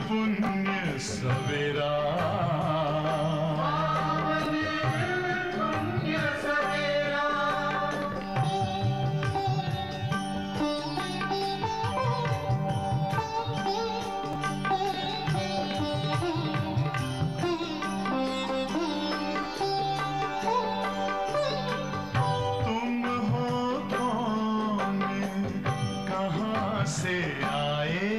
पुण्य सवेरा तुम हो कौन, कहाँ से आए,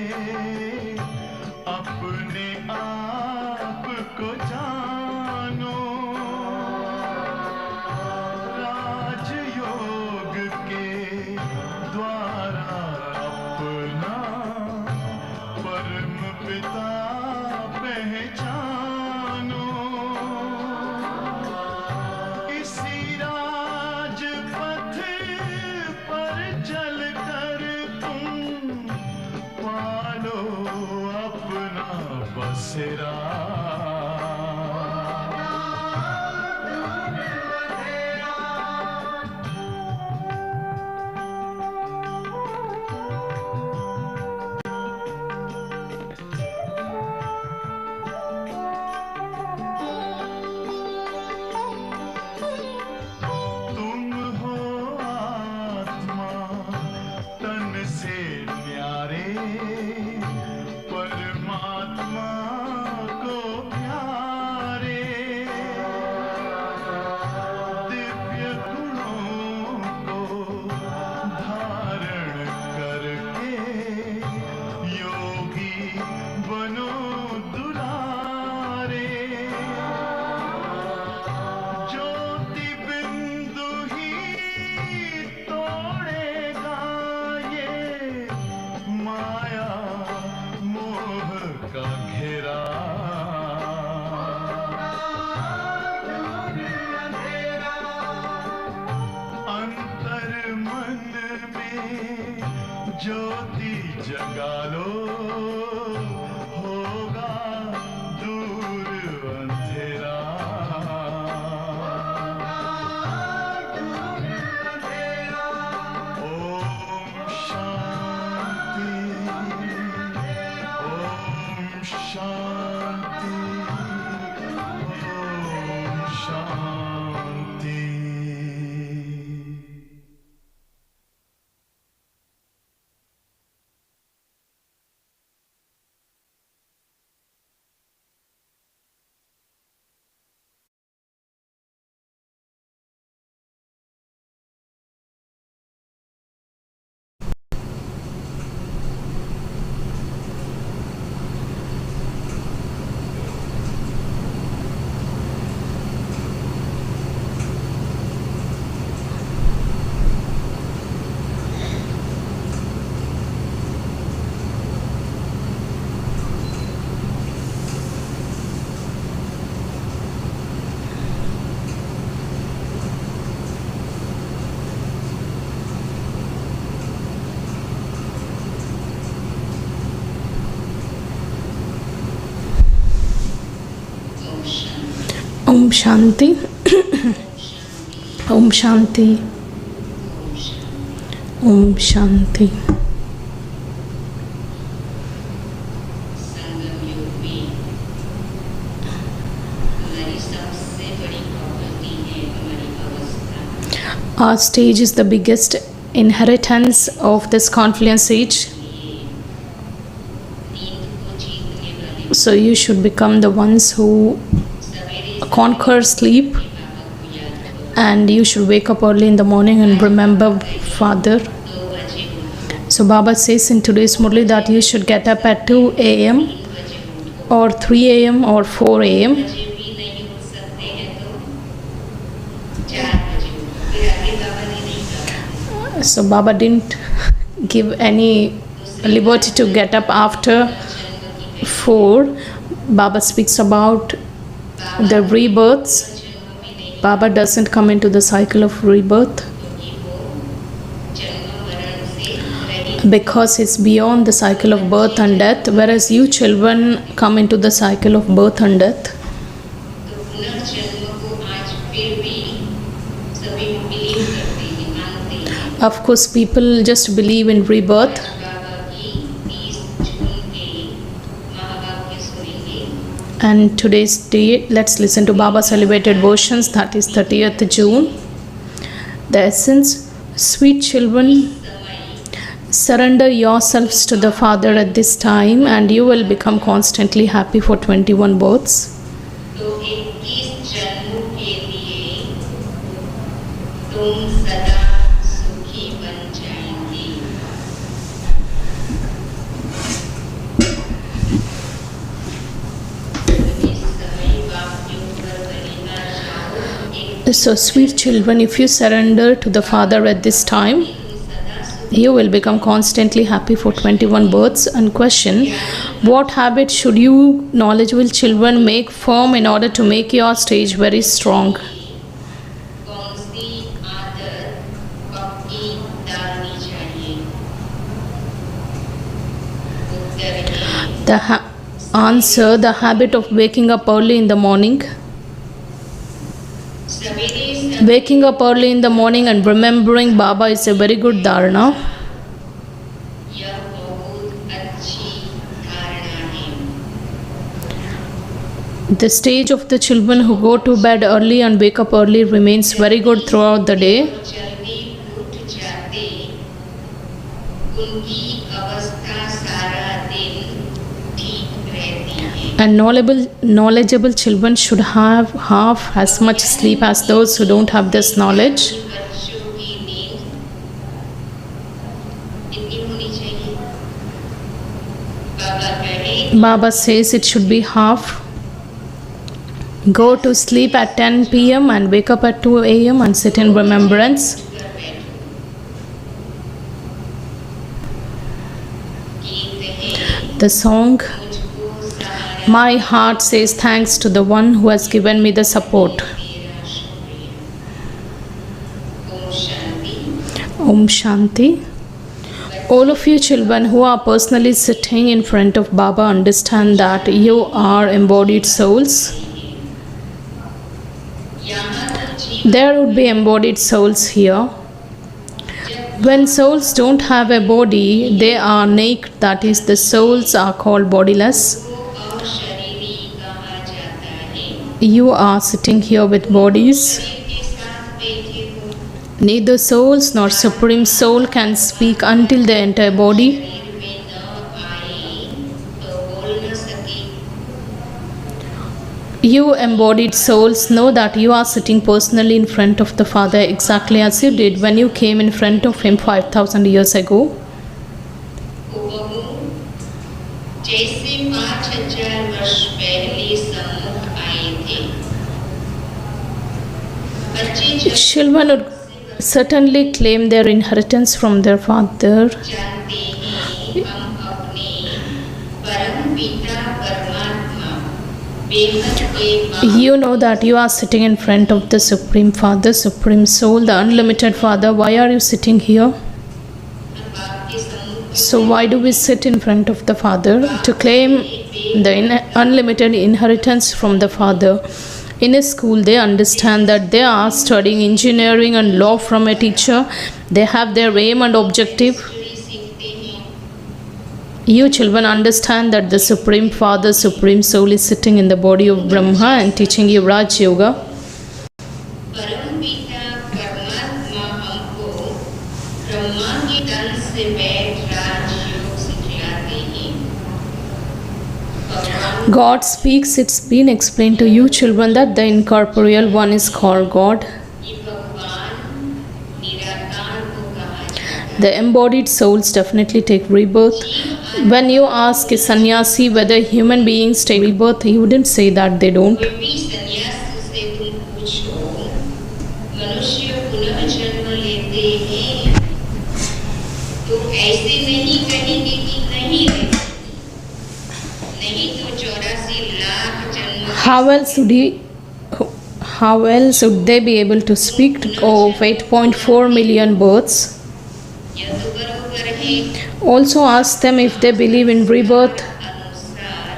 अपने आप को जानो। राजयोग के द्वारा अपना परम पिता पहचानो। इसी राजपथ पर चलकर तुम पालो अपना बसेरा। तुम हो आत्मा तन से न्यारे, परमात्मा को प्यारे। दिव्य गुणों को धारण करके योगी बनो दुलारे। ज्योति बिंदु ही तोड़ेगा ये माया मोह का घेरा। अंतर मन में ज्योति जगा लो, होगा दूर अंधेरा। Om Shanti, Om Shanti, Om Shanti. Om Shanti. Om Shanti. Om Shanti. Our stage is the biggest inheritance of this confluence age. So you should become the ones who conquer sleep, and you should wake up early in the morning and remember Father. So Baba says in today's Murli that you should get up at 2 a.m. or 3 a.m. or 4 a.m. So Baba didn't give any liberty to get up after 4. Baba speaks about the rebirths. Baba doesn't come into the cycle of rebirth because it's beyond the cycle of birth and death, whereas you children come into the cycle of birth and death. Of course, people just believe in rebirth. And today's day, let's listen to Baba's elevated versions, that is 30th June. The essence: sweet children, surrender yourselves to the Father at this time and you will become constantly happy for 21 births. तो 21 जन्मों के लिए तुम सदा सुखी बन जाएंगे। इस समय वाक्यों पर बलिना चाहो। So, sweet children, if you surrender to the Father at this time, you will become constantly happy for 21 births. And question: what habit should you, knowledgeable children, make firm in order to make your stage very strong? कौन सी आदत पक्की डालनी चाहिए? उत्तर है The answer: the habit of waking up early in the morning. सवेरे Waking up early in the morning and remembering Baba is a very good dharana. यह बहुत अच्छी धारणा है। The stage of the children who go to bed early and wake up early remains very good throughout the day. जल्दी उठ जाते उनकी अवस्था सारा दिन ठीक रहती है। And knowledgeable children should have half as much sleep as those who don't have this knowledge. बच्चों की नींद कितनी होनी चाहिए? बाबा कहे Baba says it should be half. Go to sleep at 10 p.m. and wake up at 2 a.m. and sit in remembrance. कर बैठो। गीत है The song: मुझको सहारा my heart says thanks to the one who has given me the support. तेरा शुक्रिया। Om Shanti. Om Shanti. All of you children who are personally sitting in front of Baba understand that you are embodied souls. यहाँ तो जीवन There would be embodied souls here. When souls don't have a body, they are naked, that is, the souls are called bodiless. को अशरीरी कहा जाता है। You are sitting here with bodies. के साथ बैठे हो Neither souls nor Supreme Soul can speak until they enter body. शरीर में न आए तो बोल न सके। You embodied souls know that you are sitting personally in front of the Father exactly as you did when you came in front of Him 5,000 years ago. हुबहू जैसे 5,000 वर्ष पहले सम्मुख आए थे। बच्चे जब Children would certainly claim their inheritance from their Father. जानते हैं हम अपने परम पिता परमात्मा बेहद के बाप You know that you are sitting in front of the Supreme Father, Supreme Soul, the Unlimited Father. Why are you sitting here? बाप के सम्मुख So, why do we sit in front of the Father? To claim the unlimited inheritance from the Father. In a school, they understand that they are studying engineering and law from a teacher. They have their aim and objective. सीखते हैं। You children understand that the Supreme Father, Supreme Soul is sitting in the body of Brahma and teaching you Raj Yoga. परम पिता परमात्मा हमको ब्रह्मा के तन से बैठ राजयोग सिखलाते हैं। भगवान God speaks, it's been explained to you children that the incorporeal one is called God. ये भगवान निराकार को कहा जाता है। The embodied souls definitely take rebirth. When you ask a sannyasi whether human beings take rebirth, he wouldn't say that they don't. कोई भी संन्यास से तुम पूछो मनुष्य पुनः जन्म लेते हैं तो ऐसे नहीं कहेंगे कि नहीं रहते। नहीं तो 84 लाख जन्म How else would they be able to speak of 8.4 million births? यह तो बरोबर है। Also ask them if they believe in rebirth. अनुसार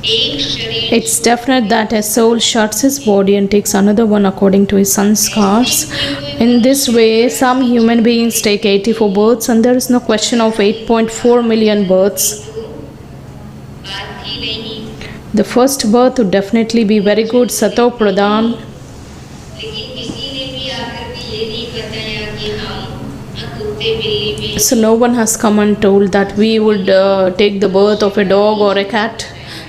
एक शरीर It's definite that a soul shuts his body and takes another one according to his sanskars. In this way, some human beings take 84 births and there is no question of 8.4 million births. बात ही नहीं। The first birth would definitely be very good, Sato Pradhan. लेकिन किसी ने भी आकर के ये नहीं बताया कि हम कुत्ते बिल्ली में So no one has come and told that we would take the birth of a dog or a cat.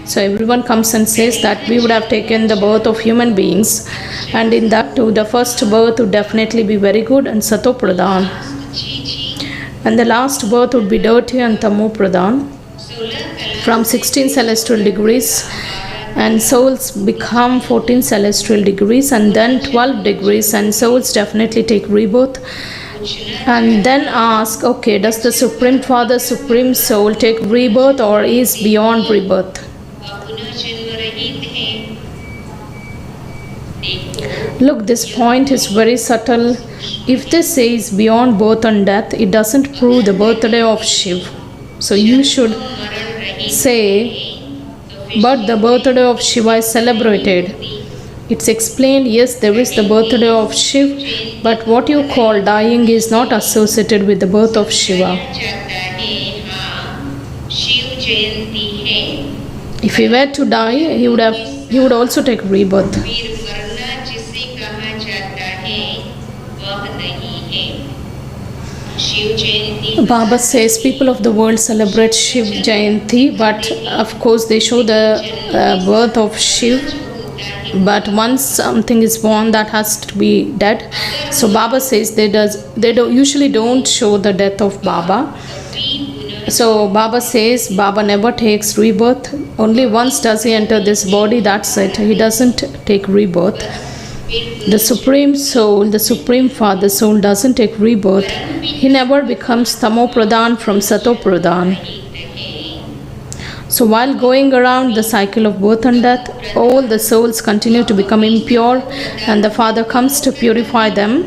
So everyone comes and says that we would have taken the birth of human beings, and in that too the first birth would definitely be very good and Sato Pradhan, and the last birth would be dirty and Tamo Pradhan. From 16 celestial degrees, and souls become 14 celestial degrees, and then 12 degrees, and souls definitely take rebirth. And then ask, okay, does the Supreme Father, Supreme Soul take rebirth or is beyond rebirth? पुनर्जन्म रहित हैं। देखो Look, this point is very subtle. If this says beyond birth and death, it doesn't prove the birthday of Shiv. So you should मरण रहित say, but the birthday of Shiva is celebrated. It's explained, yes, there is the birthday of Shiv, but what you call dying is not associated with the birth of Shiva. जाता है। हाँ, शिव जयंती है। If he were to die, he would also take rebirth. फिर मरना जिसे कहा जाता है वह नहीं है। Shiv Jayanti Baba says people of the world celebrate Shiv Jayanti, but of course they show the birth of Shiv. But once something is born, that has to be dead. So Baba says usually don't show the death of Baba. So Baba says Baba never takes rebirth. Only once does he enter this body, that's it. He doesn't take rebirth. The Supreme Soul, the Supreme Father Soul doesn't take rebirth. He never becomes Tamo Pradhan from Sato Pradhan. So while going around the cycle of birth and death, all the souls continue to become impure, and the Father comes to purify them.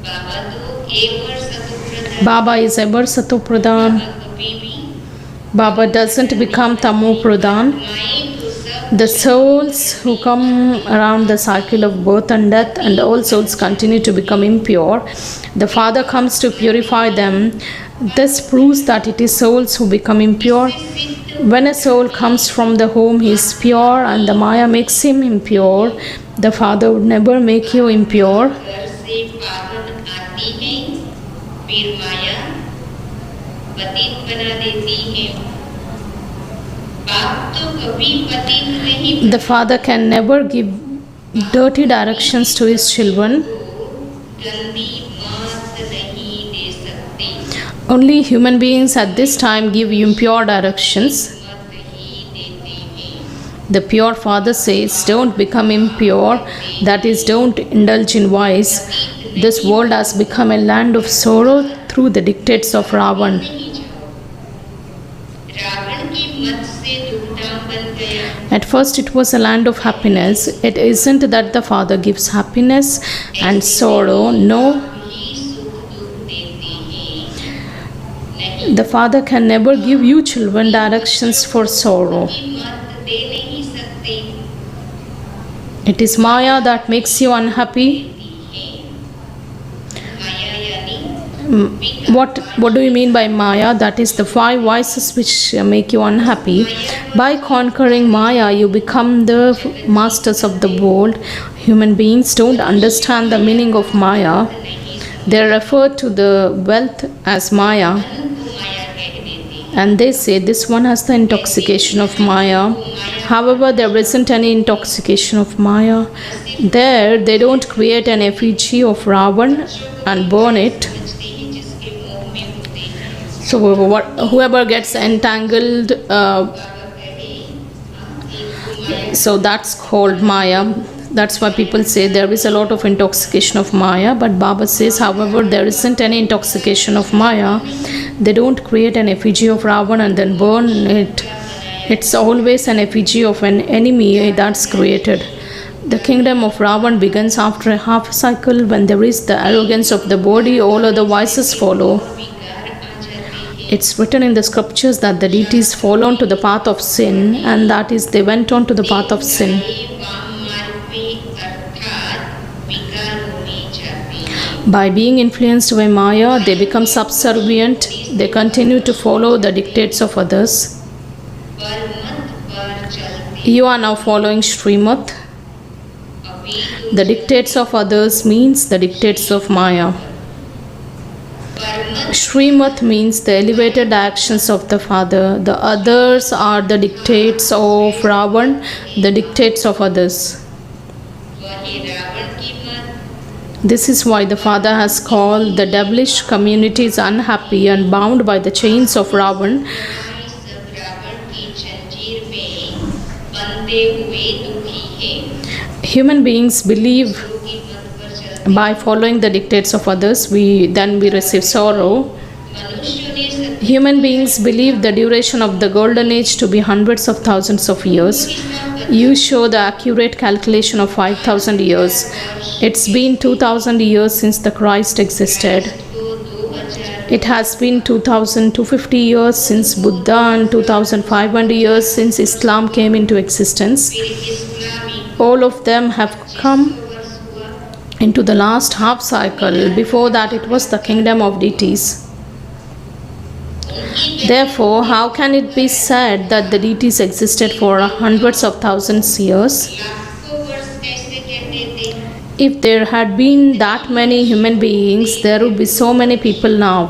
बाबा तो ever सतुप्रदा Baba is ever Sato Pradhan. कभी भी Baba doesn't become Tamo Pradhan. माई तो सब The souls who come around the cycle of birth and death, and all souls continue to become impure, the Father comes to purify them. This proves that it is souls who become impure. When a soul comes from the home, he is pure, and the Maya makes him impure. The Father would never make you impure. घर से पावन आती है, फिर माया पतित बना देती है। बाप तो कभी पतित नहीं The Father can never give dirty directions to his children. गंदी मत नहीं दे सकते। Only human beings at this time give impure directions. मत ही देते हैं। The pure Father says, don't become impure, that is, don't indulge in vice. This world has become a land of sorrow through the dictates of Ravan. नहीं जाओ। रावण की मत से दुखदाम बन गया। At first, it was a land of happiness. It isn't that the Father gives happiness and sorrow. No, ही सुख दुख देते हैं। नहीं the Father can never give you children directions for sorrow. की मत दे नहीं सकते। It is Maya that makes you unhappy. माया यानी What do you mean by Maya? That is the 5 vices which make you unhappy. By conquering Maya, you become the masters of the world. Human beings don't understand the meaning of Maya. They refer to the wealth as Maya, को माया कह देते हैं। and they say this one has the intoxication of Maya. However, there isn't any intoxication of Maya. There, they don't create an effigy of Ravan and burn it. समझते हैं जिसके मोह में होते हैं। So whoever gets entangled, so that's called Maya. That's why people say there is a lot of intoxication of Maya. But Baba says, however, there isn't any intoxication of Maya. They don't create an effigy of Ravan and then burn it. It's always an effigy of an enemy that's created. The kingdom of Ravan begins after a half cycle. When there is the arrogance of the body, all other vices follow. विकार आ जाते हैं। It's written in the scriptures that the deities fall on to the path of sin, and that is, they went on to the path of sin. ये वाम मार्ग में अर्थात विकार होने जाते हैं। By being influenced by Maya, they become subservient. They continue to follow the dictates of others. पर मत पर चलते You are now following Srimad. अभी तुम The dictates of others means the dictates of Maya. पर मत Srimad means the elevated actions of the Father. The others are the dictates of Ravan, the dictates of others. वही रावण की मत This is why the Father has called the devilish communities unhappy and bound by the chains of Ravan. सब रावण की जंजीर में बंधे हुए दुखी हैं Human beings believe गुरु की मत पर चलते by following the dictates of others, we receive sorrow. मनुष्यों ने सत्य Human beings believe the duration of the golden age to be hundreds of thousands of years. You show the accurate calculation of 5,000 years. It's been 2,000 years since the Christ existed. को 2000 It has been 2,250 years since Buddha and 2,500 years since Islam came into existence. फिर इस्लामी All of them have come वर्ष हुआ into the last half cycle. Before that, it was the kingdom of deities. Therefore, how can it be said that the deities existed for hundreds of thousands years? लाखों वर्ष कैसे कहते थे If there had been that many human beings, there would be so many people now.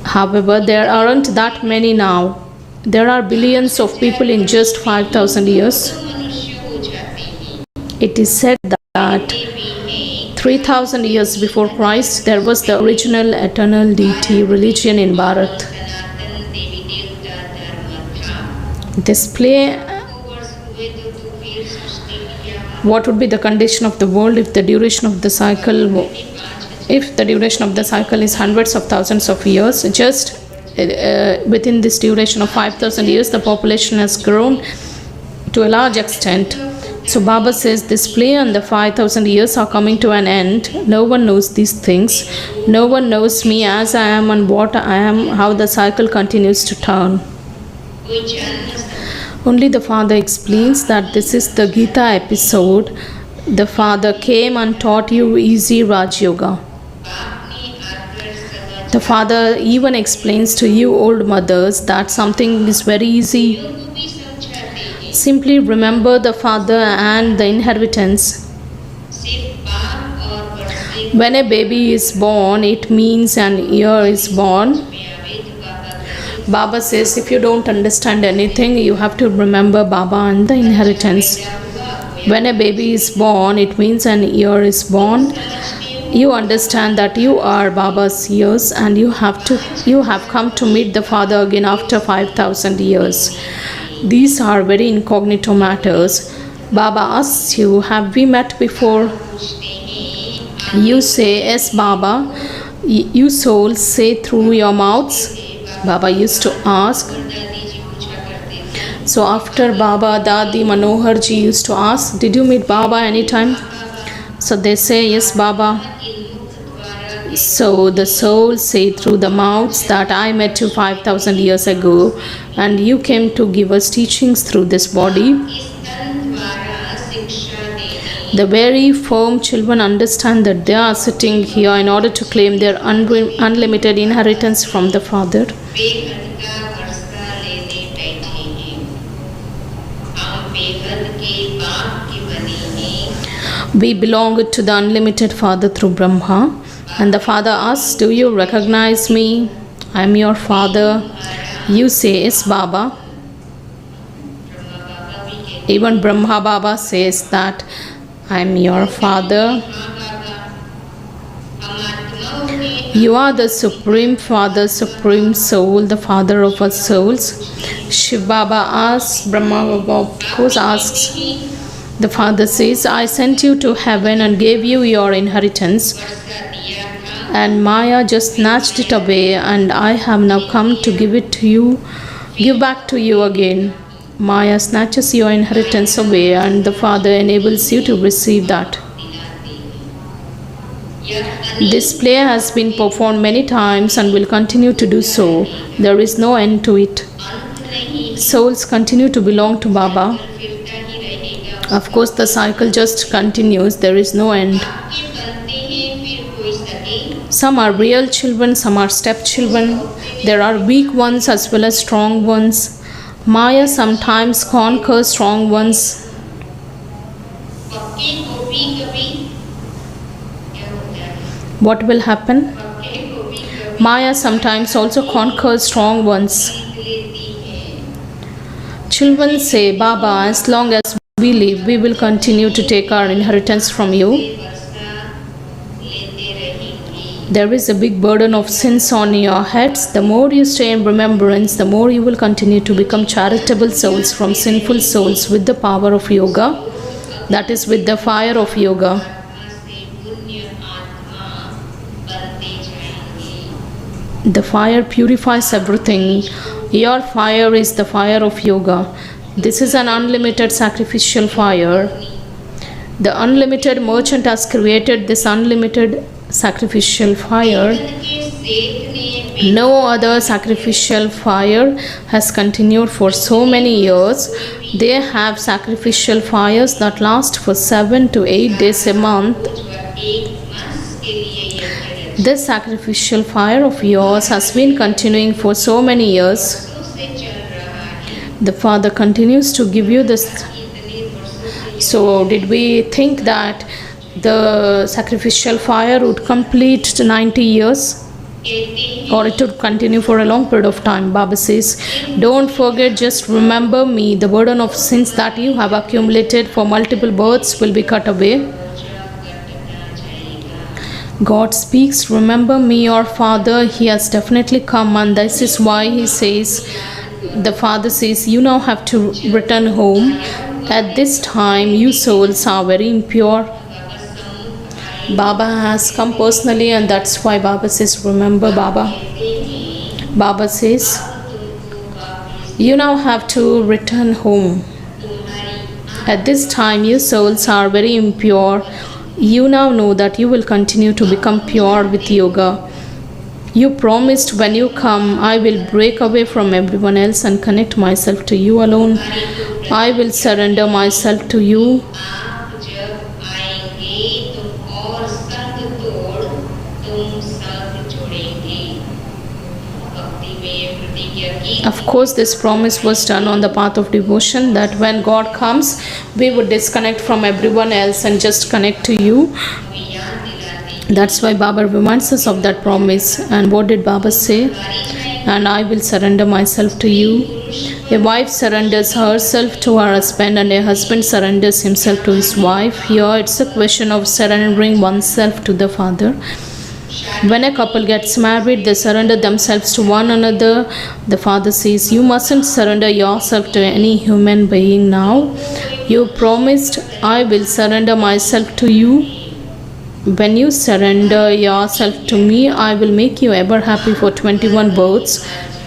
However, there aren't that many now. There are billions of people in just 5,000 years. मनुष्य हो जाते हैं It is said that ये भी है 3,000 years before Christ, there was the original eternal deity religion in Bharat. सनातन देवी देवता धर्म था This play, लाखों वर्ष हुए तो फिर सृष्टि किया what would be the condition of the world if the duration of the cycle, if the duration of the cycle is hundreds of thousands of years? Just within this duration of 5,000 years, the population has grown to a large extent. So Baba says this play and the 5,000 years are coming to an end. No one knows these things. No one knows me as I am and what I am, how the cycle continues to turn. कोई जान न सकता Only the Father explains that this is the Gita episode. The Father came and taught you easy Raj Yoga. आपने आकर समझ The Father even explains to you old mothers that something is very easy. को भी समझाते हैं Simply remember the Father and the inheritance. सिर्फ बाप और वर्षे When a baby is born, it means an year is born. में आवे तो बाबा कहते Baba says if you don't understand anything, you have to remember Baba and the inheritance. When a baby is born, it means an year is born. You understand that you are Baba's years and you have come to meet the Father again after 5,000 years. These are very incognito matters. Baba asks you, have we met before? पूछते हैं You say, yes, Baba. You souls say through your mouths. Baba used to ask. दादी जी पूछा करते थे So after Baba, Dadi, Manohar ji used to ask, did you meet Baba anytime? So they say, yes, Baba. इन मुख द्वारा So the souls say through the mouths that I met you 5,000 years ago and you came to give us teachings through this body. इस तन द्वारा शिक्षा देने The very firm children understand that they are sitting here in order to claim their unlimited inheritance from the Father. बेहद का वर्षा लेने बैठे हैं हम बेहद के बाप के बने हैं We belong to the unlimited Father through Brahma. And the Father asks, do you recognize me? I am your Father. You say, yes, Baba. Brahma बाबा भी कहते Even Brahma Baba says that I am your Father. हाँ बाबा हम आत्माओं में You are the Supreme Father, Supreme Soul, the Father of our souls. Shiv Baba asks, Brahma Baba of course asks. The Father says, I sent you to heaven and gave you your inheritance. वर्षा दिया था And Maya just snatched it away, and I have now come to give it to you, give back to you again. Maya snatches your inheritance away, and the Father enables you to receive that. दिलाते हैं यह अनेक This play has been performed many times and will continue to do so. There is no end to it. अंत नहीं Souls continue to belong to Baba. फिरता ही रहेगा Of course, the cycle just continues, there is no end. आपके बनते हैं फिर कोई सके Some are real children, some are stepchildren, There are weak ones as well as strong ones. Maya sometimes conquers strong ones. पक्के को भी कभी क्या होता है? What will happen? पक्के को भी कभी Maya sometimes also conquers strong ones. जीत लेती है। Children say, Baba, as long as we live, we will continue to take our inheritance from you. वर्षा लेते रहेंगे। There is a big burden of sins on your heads. The more you stay in remembrance, the more you will continue to become charitable souls from sinful souls with the power of yoga. That is, with the fire of yoga. आत्मा से पुण्य आत्मा बनते जाएंगे। The fire purifies everything. Your fire is the fire of yoga. This is an unlimited sacrificial fire. The unlimited merchant has created this unlimited sacrificial fire. के सेठ ने No other sacrificial fire has continued for so many years. They have sacrificial fires that last for 7 to 8 days a month. एक मास के लिए यज्ञ This sacrificial fire of yours has been continuing for so many years. वर्षों से चल रहा है। The Father continues to give you this. इतने वर्षों से So, did we think that the sacrificial fire would complete 90 years? कहते हैं Or it would continue for a long period of time? Baba says, don't forget, just remember me. The burden of sins that you have accumulated for multiple births will be cut away. God speaks, remember me, your Father. He has definitely come, and this is why he says, the Father says, you now have to return home. At this time, you souls are very impure. Baba has come personally, and that's why Baba says, remember Baba. Baba says, you now have to return home. At this time, you souls are very impure. You now know that you will continue to become pure with yoga. You promised when you come, I will break away from everyone else and connect myself to you alone. I will surrender myself to you. आप जब आएंगे तो और संग तोड़ तुम संग जोड़ेंगे। भक्ति में ये प्रतिज्ञा की Of course, this promise was done on the path of devotion that when God comes, we would disconnect from everyone else and just connect to you. हमें याद दिलाती That's why Baba reminds us of that promise. And what did Baba say? And I will surrender myself to you. A wife surrenders herself to her husband, and a husband surrenders himself to his wife. Here it's a question of surrendering oneself to the Father. When a couple gets married, they surrender themselves to one another. The Father says, you mustn't surrender yourself to any human being now. You promised, I will surrender myself to you. When you surrender yourself to me, I will make you ever happy for 21 births.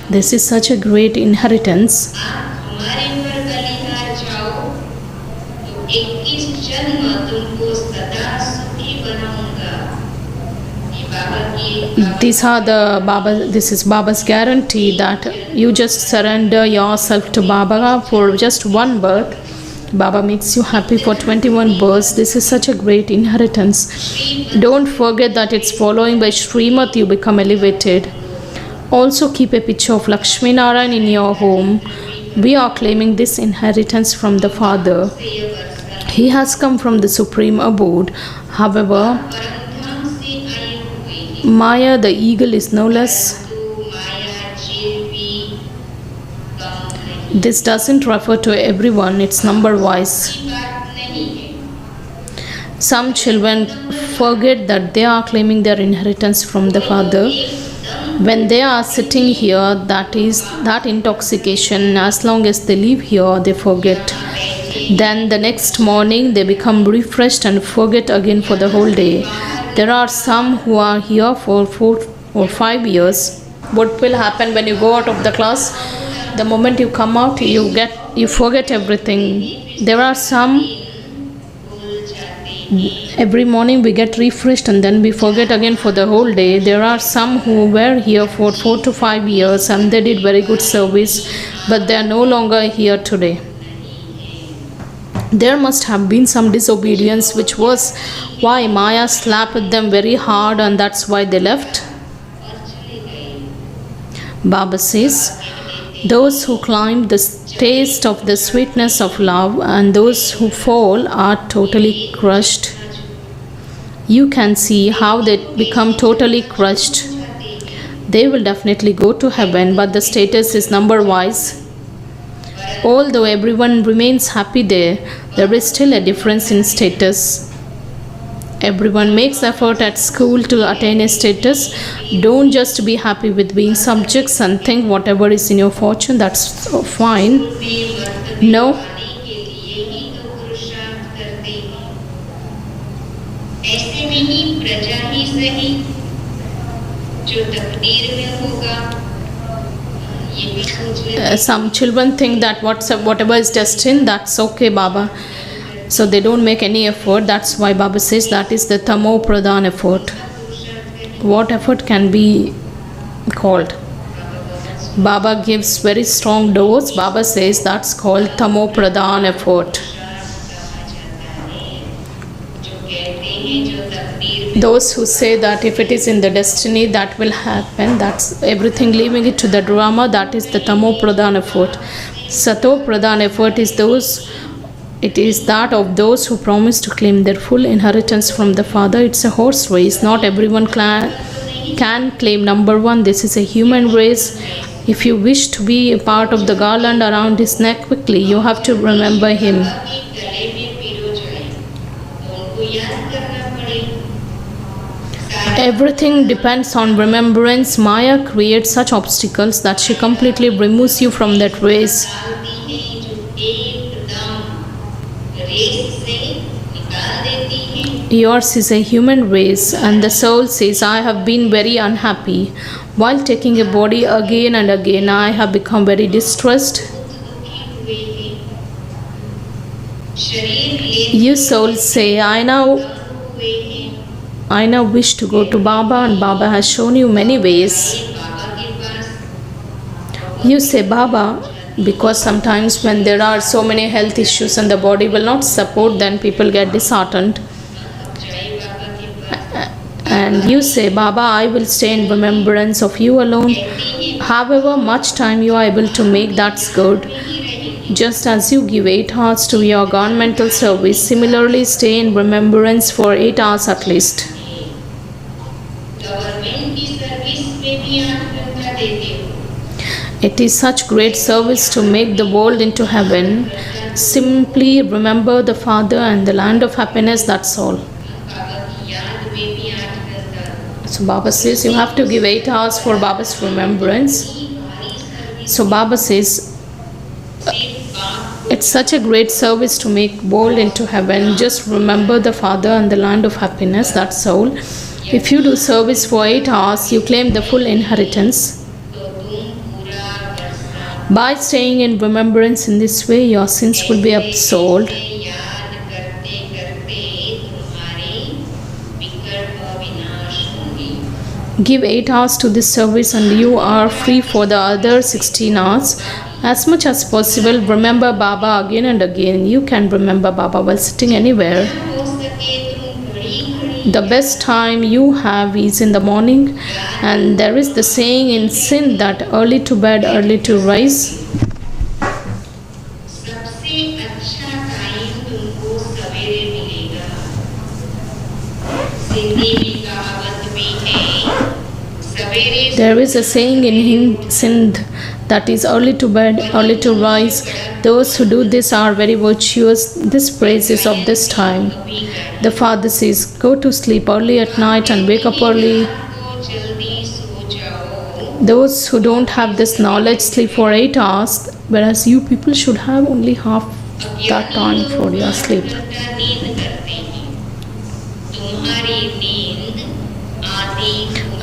This is such a great inheritance. हमारे पर बलिहार जाओ तो 21 जन्म तुमको सदा सुखी बनाऊंगा। ये बाबा की This is Baba's guarantee that you just surrender yourself to Baba for just one birth. Baba makes you happy for 21 births. This is such a great inheritance. Don't forget that it's following by Srimad you become elevated. Also keep a picture of Lakshmi Narayan in your home. We are claiming this inheritance from the Father. He has come from the supreme abode. However, परमधाम से आए हुए हैं। Maya the eagle is no less. तू माया चिर भी कम नहीं This doesn't refer to everyone, it's number wise. की बात नहीं है। Some children forget that they are claiming their inheritance from the Father. When they are sitting here, that intoxication, as long as they live here, they forget. Then the next morning they become refreshed and forget again for the whole day. There are some who are here for 4 or 5 years. What will happen when you go out of the class? The moment you come out, you forget everything. There are some, every morning we get refreshed and then we forget again for the whole day. There are some who were here for 4 to 5 years and they did very good service, but they are no longer here today. There must have been some disobedience, which was why Maya slapped them very hard, and that's why they left. Baba says, those who climb the taste of the sweetness of love and those who fall are totally crushed. You can see how they become totally crushed. They will definitely go to heaven, but the status is number-wise. Although everyone remains happy there is still a difference in status. Everyone makes effort at school to attain a status. Don't just be happy with being subjects and think whatever is in your fortune, that's fine. No. ऐसे में ही प्रजा ही सही जो तकदीर में होगा ये भी सोच लेते Some children think that whatever is destined, that's okay, Baba. So they don't make any effort. That's why Baba says that is the tamo pradhan effort. What effort can be called? Baba gives very strong dose. Baba says that's called tamo pradhan effort. Those who say that if it is in the destiny that will happen, that's everything, leaving it to the drama, that is the tamo pradhan effort. Sato pradhan effort is that of those who promise to claim their full inheritance from the Father. It's a horse race. Not everyone can claim number one. This is a human race. If you wish to be a part of the garland around his neck quickly, you have to remember him. Everything depends on remembrance. Maya creates such obstacles that she completely removes you from that race. Yours is a human race, and the soul says, I have been very unhappy. While taking a body again and again, I have become very distressed. You souls say, I now wish to go to Baba, and Baba has shown you many ways. You say, Baba, because sometimes when there are so many health issues and the body will not support, then people get disheartened. And you say, Baba, I will stay in remembrance of you alone. However much time you are able to make, that's good. Just as you give 8 hours to your governmental service, similarly stay in remembrance for 8 hours at least. It is such great service to make the world into heaven. Simply remember the Father and the land of happiness, that's all. So Baba says you have to give 8 hours for Baba's remembrance. So Baba says it's such a great service to make world into heaven. Just remember the Father and the land of happiness, that's all. If you do service for 8 hours, you claim the full inheritance. By staying in remembrance in this way, your sins will be absolved. Give 8 hours to this service and you are free for the other 16 hours. As much as possible, remember Baba again and again. You can remember Baba while sitting anywhere. The best time you have is in the morning, and there is the saying in Sindh that early to bed, early to rise. There is a saying in Sindh that is early to bed, early to rise. Those who do this are very virtuous. This praise is of this time. The Father says, go to sleep early at night and wake up early. Those who don't have this knowledge sleep for 8 hours, whereas you people should have only half that time for your sleep.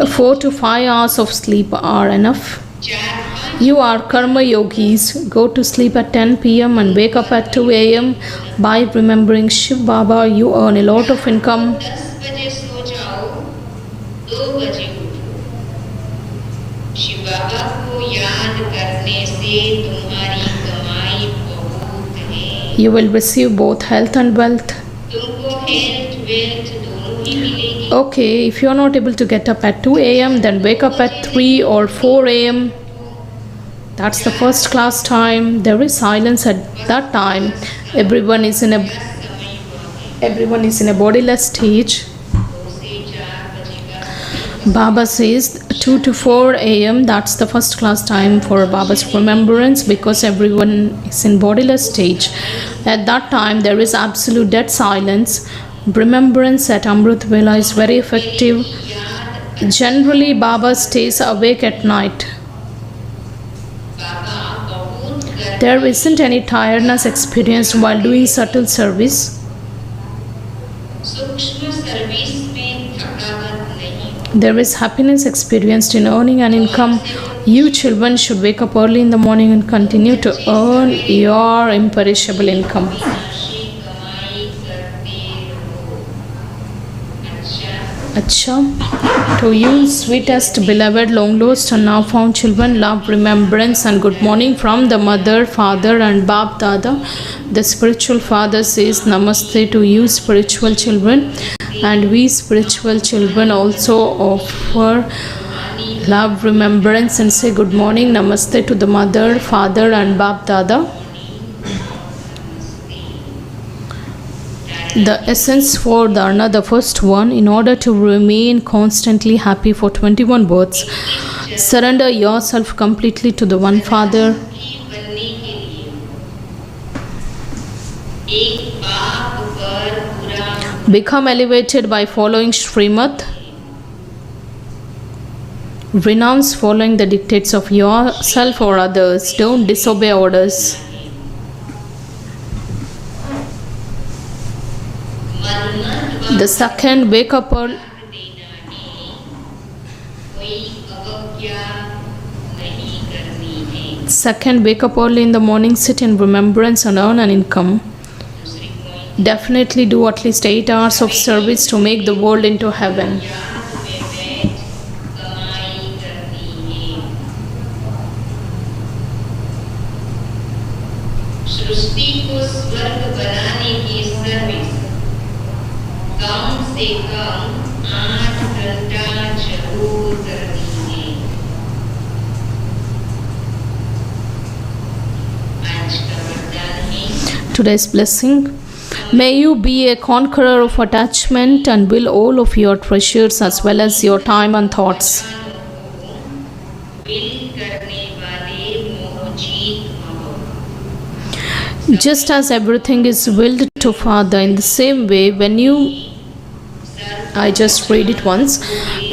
4 to 5 hours of sleep are enough. You are karma yogis. Go to sleep at 10 p.m. and wake up at 2 a.m. By remembering Shiv Baba, you earn a lot of income. You will receive both health and wealth. Okay, if you are not able to get up at 2 a.m., then wake up at 3 or 4 a.m. That's the first class time. There is silence at that time. Everyone is in a bodiless stage. Baba says 2 to 4 a.m. That's the first class time for Baba's remembrance, because everyone is in bodiless stage. At that time there is absolute dead silence. Remembrance at Amrit Vela is very effective. Generally Baba stays awake at night. There isn't any tiredness experienced while doing subtle service. There is happiness experienced in earning an income. You children should wake up early in the morning and continue to earn your imperishable income. Acha. To you, sweetest, beloved, long lost and now found children, love, remembrance and good morning from the mother, father and Bab Dada. The spiritual father says Namaste to you, spiritual children. And we spiritual children also offer love, remembrance and say good morning, Namaste to the mother, father and Bab Dada. The essence for Dharna, the first one, in order to remain constantly happy for 21 births, surrender yourself completely to the one Father. Become elevated by following Srimad. Renounce following the dictates of yourself or others. Don't disobey orders. The second, wake up early. Second, wake up early in the morning, sit in remembrance and earn an income. Definitely do at least 8 hours of service to make the world into heaven. Today's blessing. May you be a conqueror of attachment and will all of your treasures as well as your time and thoughts. Just as everything is willed to Father, in the same way, when you I just read it once.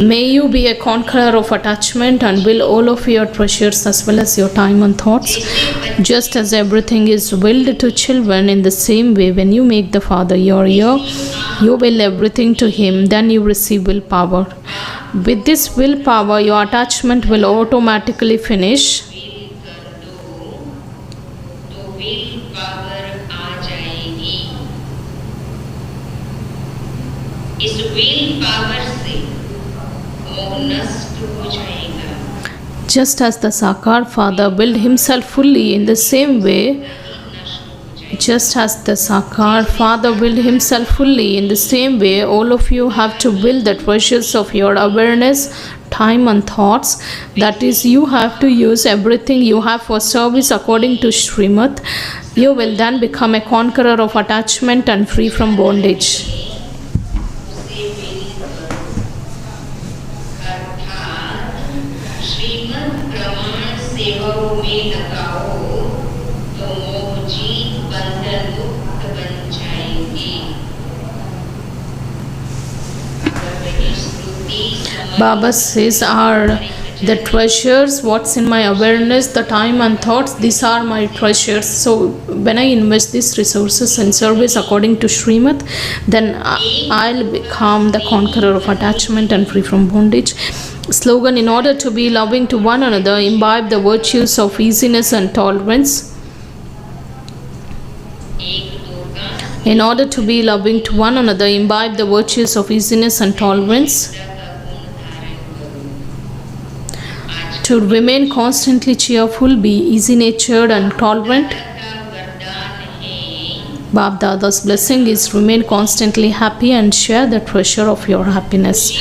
May you be a conqueror of attachment and will all of your treasures as well as your time and thoughts. Just as everything is willed to children, in the same way, when you make the Father your ear, you will everything to Him, then you receive willpower. With this willpower, your attachment will automatically finish. इस will power से मोह नष्ट हो जाएगा. Just as the Sakar Father willed himself fully, in the same way, all of you have to will the treasures of your awareness, time and thoughts. That is, you have to use everything you have for service according to Srimad. You will then become a conqueror of attachment and free from bondage. Baba says, are the treasures, what's in my awareness, the time and thoughts, these are my treasures. So when I invest these resources in service according to Srimad, then I'll become the conqueror of attachment and free from bondage. Slogan: in order to be loving to one another, imbibe the virtues of easiness and tolerance. In order to be loving to one another, imbibe the virtues of easiness and tolerance. To remain constantly cheerful, be easy-natured and tolerant. Bab Dada's blessing is remain constantly happy and share the treasure of your happiness.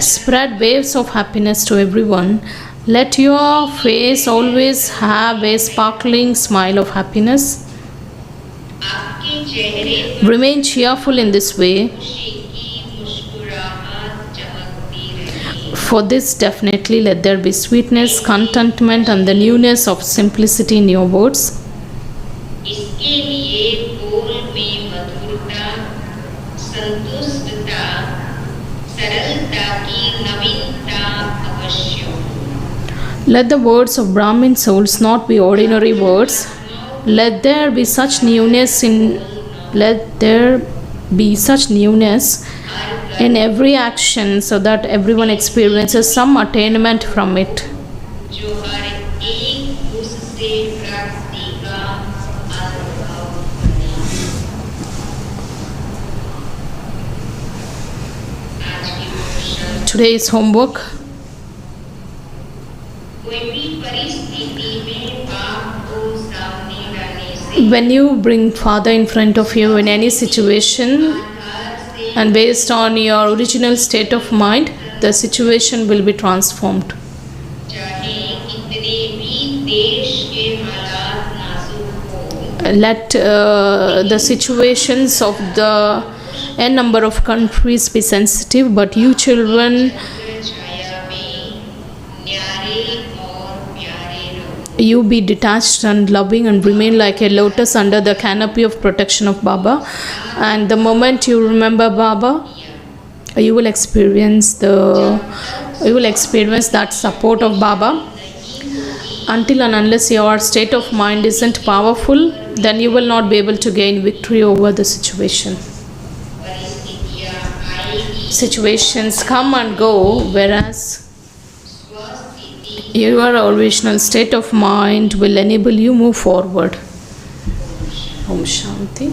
Spread waves of happiness to everyone. Let your face always have a sparkling smile of happiness. आपके चेहरे पर Remain cheerful in this way. खुशी की मुस्कुराहट चमकती रहे। For this, definitely let there be sweetness, contentment, and the newness of simplicity in your words. इसके लिए बोल में मधुरता, संतुष्टता, सरलता की नवीनता अवश्य हो। Let the words of Brahmin souls not be ordinary words. Let there be such newness in every action so that everyone experiences some attainment from it. जो हर एक उससे प्राप्ति का अनुभव करे। आज की क्वेश्चन, Today's homework. कोई भी परिस्थिति में बाप को सामने लाने से When you bring Father in front of you in any situation, आधार से and based on your original state of mind, the situation will be transformed. चाहे कितने भी देश के हालात नाजुक हो, Let the situations of the n number of countries be sensitive, but you children, छाया में न्यारे और प्यारे रहो। you be detached and loving and remain like a lotus under the canopy of protection of Baba. And the moment you remember Baba, you will experience that support of Baba. Until and unless your state of mind isn't powerful, then you will not be able to gain victory over the situation. परिस्थितियां आएगी, Situations come and go, whereas स्वस्थिति your original state of mind will enable you move forward. Om Shanti.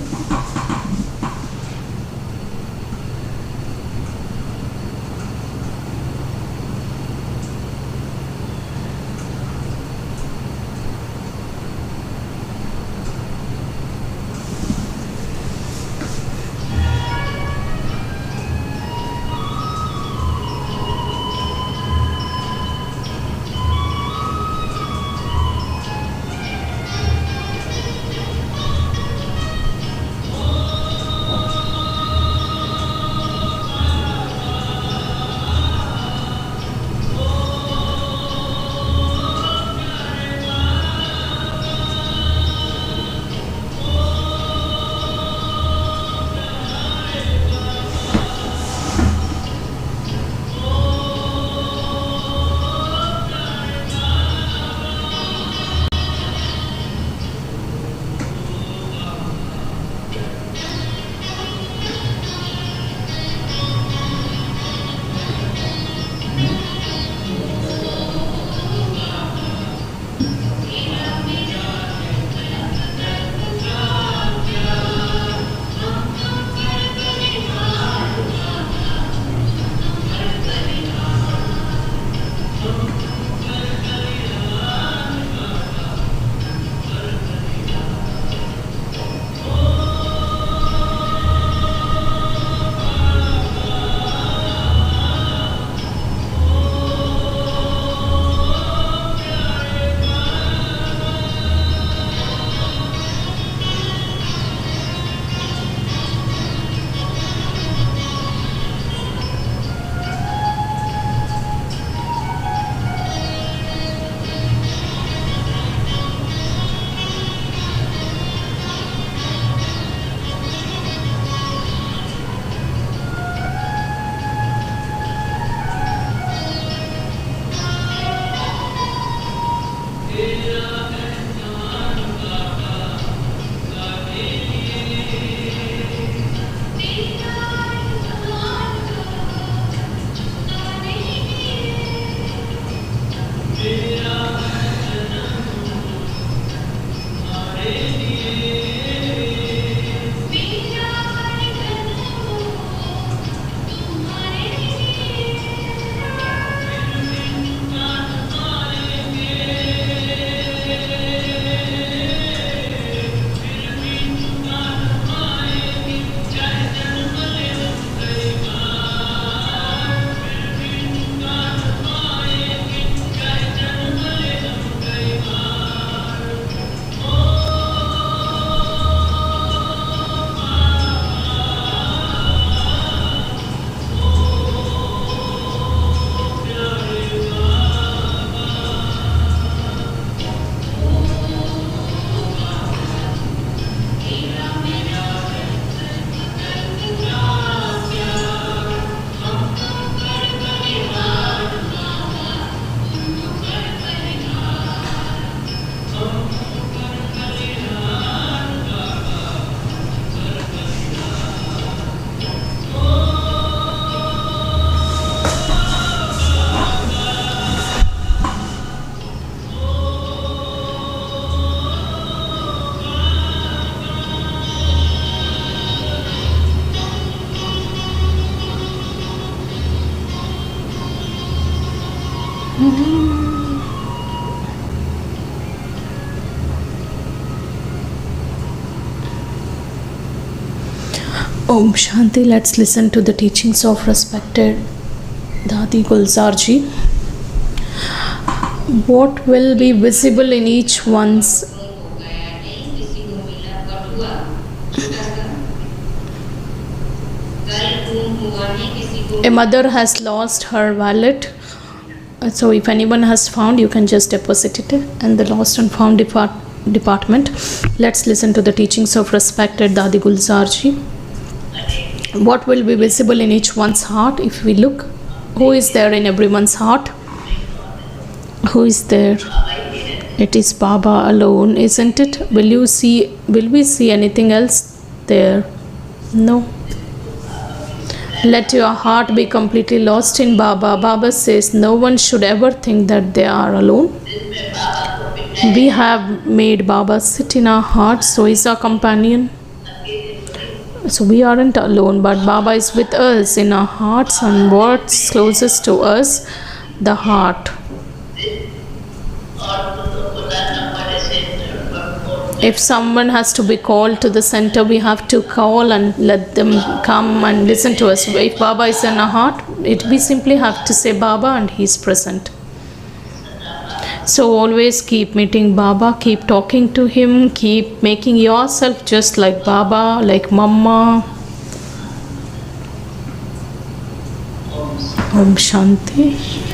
Om Shanti. Let's listen to the teachings of respected Dadi Gulzar ji. What will be visible in each one's A mother has lost her wallet. So if anyone has found, you can just deposit it in the lost and found department. Let's listen to the teachings of respected Dadi Gulzar ji. What will be visible in each one's heart? If we look, who is there in everyone's heart? Who is there? It is Baba alone, isn't it? Will we see anything else there? No. Let your heart be completely lost in Baba. Baba says no one should ever think that they are alone. We have made Baba sit in our hearts, so is our companion. So we aren't alone, but Baba is with us in our hearts, and what's closest to us? The heart. If someone has to be called to the center, we have to call and let them come and listen to us. If Baba is in our heart, we simply have to say Baba and he is present. So always keep meeting Baba, keep talking to him, keep making yourself just like Baba, like Mama. Om Shanti.